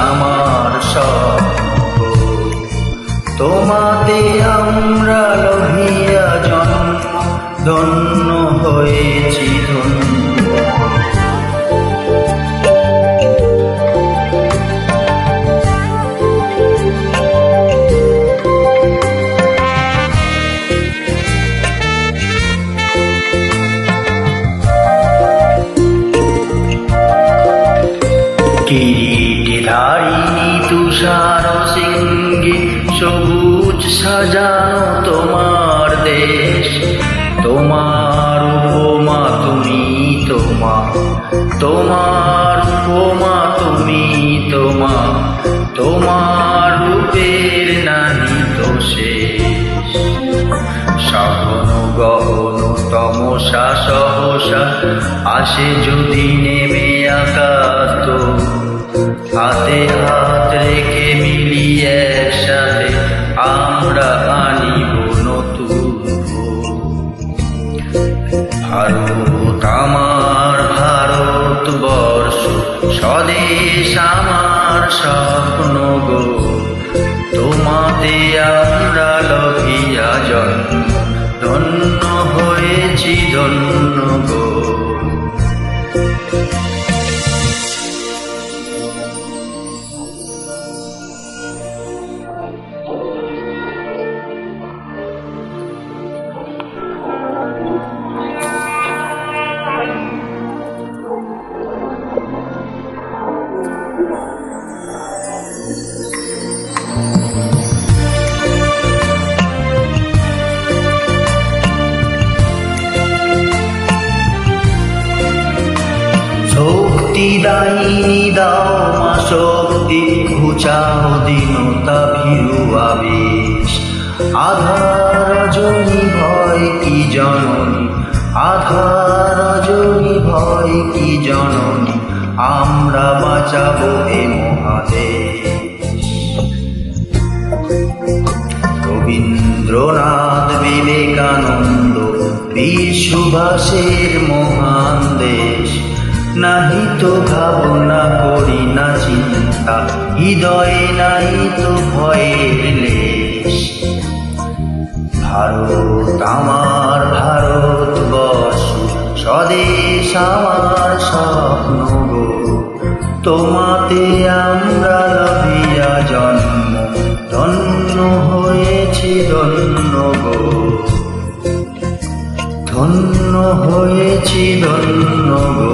আমার স্বপ্ন তোমাতে আমরা লভিয়া জন্ম ধন্য হয়েছি ধন্য। কিরীটিধারিণী তুষার সিংহে সবুজ সাজানো তোমার দেশ, তোমার উপমা তুমি তোমার উপমা তুমি তোমার রূপের নাহি তো শেষ। সহন গহন তমসা সহসা আসে যদি নেমে আকাশ, তো হাতে হাত রেখে মিলিয়ে একসাথে আমরা আনিব নতুন। ভারত আমার ভারতবর্ষ, স্বদেশ আমার স্বপ্ন গো, তোমাতে আমরা লভিয়া জন্ম ধন্য হয়েছি ধন্য গো। শক্তিদায়িনী দাও মা শক্তি, ঘুচাও দীনতা ভীরু আবেশ। আধার রজনী ভয় কি জননী, আধার রজনী ভয় কি জননী, আমরা বাঁচাবো এ মহাদেশ। রবীন্দ্রনাথ বিবেকানন্দ বীর সুভাষের মহান দেশ, নাহি তো ভাবনা করি না চিন্তা, হৃদয়ে নাই তো ভয়ের লেশ। ভারত আমার ভারতবর্ষ, স্বদেশ আমার স্বপ্ন গো, তোমাতে আমরা লভিয়া জন্ম ধন্য হয়েছি ধন্য গো, ধন্য হয়েছি ধন্য গো।